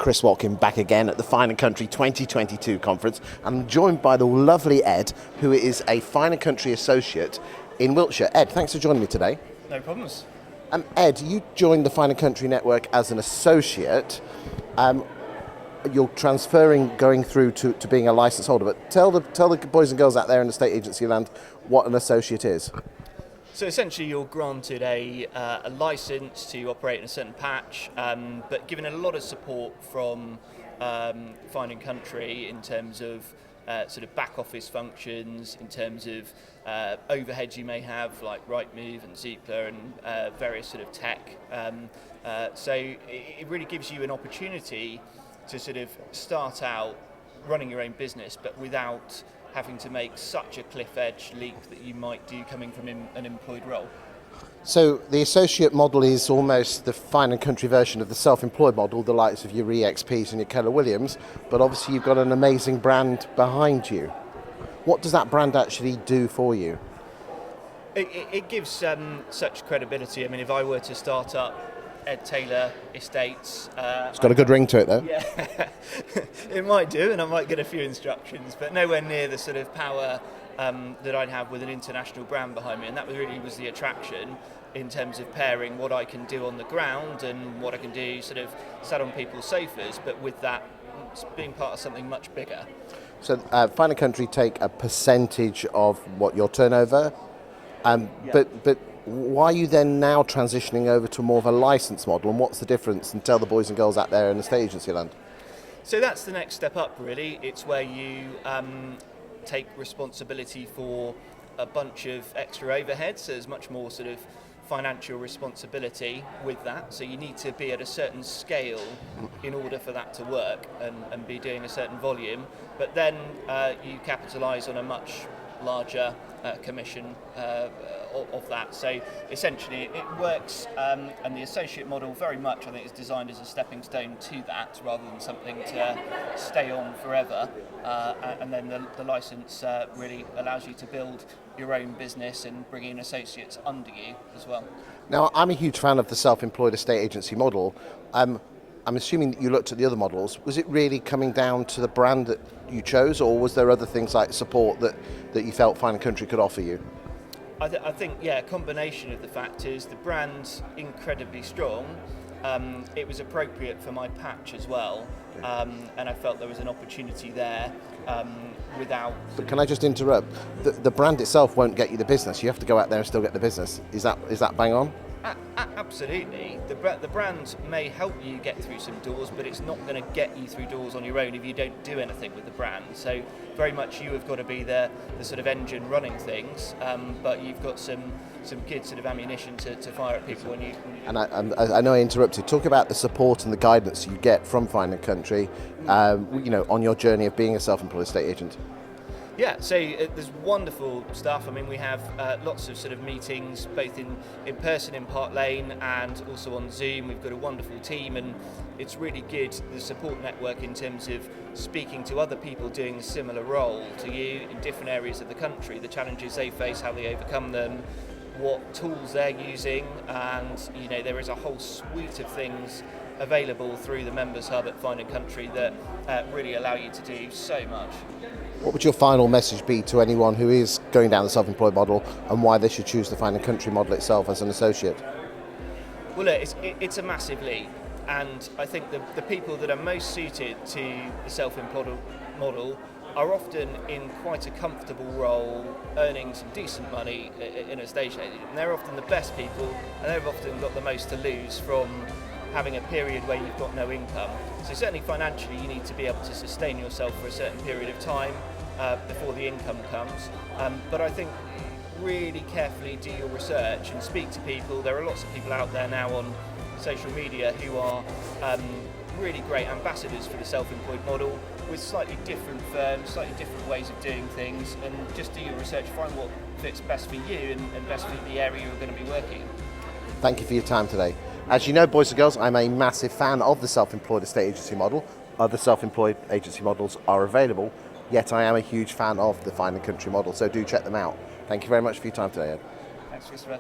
Chris Watkin back again at the Fine & Country 2022 conference. I'm joined by the lovely Ed, who is a Fine & Country associate in Wiltshire. Ed, thanks for joining me today. No problems. Ed, you joined the Fine & Country network as an associate. You're transferring, going through to being a licence holder, but tell the boys and girls out there in the state agency land what an associate is. So essentially you're granted a licence to operate in a certain patch, but given a lot of support from Fine & Country in terms of sort of back office functions, in terms of overheads you may have like Rightmove and Zoopla and various sort of tech. So it really gives you an opportunity to sort of start out running your own business, but without having to make such a cliff edge leap that you might do coming from an employed role. So the associate model is almost the Fine & Country version of the self-employed model, the likes of your EXPs and your Keller Williams, but obviously you've got an amazing brand behind you. What does that brand actually do for you? It gives such credibility. I mean, if I were to start up Ed Taylor Estates... it's got a good ring to it though. Yeah, it might do, and I might get a few instructions, but nowhere near the sort of power that I'd have with an international brand behind me, and that really was the attraction in terms of pairing what I can do on the ground and what I can do sort of sat on people's sofas, but with that being part of something much bigger. So Fine & Country take a percentage of what your turnover, yeah. but why are you then now transitioning over to more of a licence model, and what's the difference? And tell the boys and girls out there in the state agency land. So that's the next step up, really. It's where you take responsibility for a bunch of extra overheads. So there's much more sort of financial responsibility with that. So you need to be at a certain scale in order for that to work and be doing a certain volume. But then you capitalise on a much larger commission of that. So essentially it works, and the associate model very much I think is designed as a stepping stone to that rather than something to stay on forever, and then the licence really allows you to build your own business and bring in associates under you as well. Now, I'm a huge fan of the self-employed estate agency model. I'm assuming that you looked at the other models. Was it really coming down to the brand that you chose, or was there other things like support that you felt Fine & Country could offer you? I think, yeah, a combination of the factors. The brand's incredibly strong. It was appropriate for my patch as well, and I felt there was an opportunity there without... But can I just interrupt? The brand itself won't get you the business. You have to go out there and still get the business. Is that bang on? Absolutely. The brand may help you get through some doors, but it's not going to get you through doors on your own if you don't do anything with the brand. So very much you have got to be the sort of engine running things, but you've got some good sort of ammunition to fire at people when you... And I know I interrupted. Talk about the support and the guidance you get from Fine & Country, on your journey of being a self-employed estate agent. Yeah, so there's wonderful stuff. I mean, we have lots of sort of meetings, both in person in Park Lane and also on Zoom. We've got a wonderful team, and it's really good, the support network, in terms of speaking to other people doing a similar role to you in different areas of the country, the challenges they face, how they overcome them, what tools they're using, and there is a whole suite of things available through the Members Hub at Fine & Country that really allow you to do so much. What would your final message be to anyone who is going down the self-employed model, and why they should choose the Fine & Country model itself as an associate? Well, look, it's a massive leap, and I think the people that are most suited to the self-employed model are often in quite a comfortable role, earning some decent money in a stage agent, and they're often the best people, and they've often got the most to lose from having a period where you've got no income. So certainly financially you need to be able to sustain yourself for a certain period of time before the income comes. But I think really carefully do your research and speak to people. There are lots of people out there now on social media who are really great ambassadors for the self-employed model with slightly different firms, slightly different ways of doing things, and just do your research, find what fits best for you and best for the area you're going to be working in. Thank you for your time today. As you know, boys and girls, I'm a massive fan of the self-employed estate agency model. Other self-employed agency models are available, yet I am a huge fan of the Fine & Country model, so do check them out. Thank you very much for your time today, Ed. Thanks, Christopher.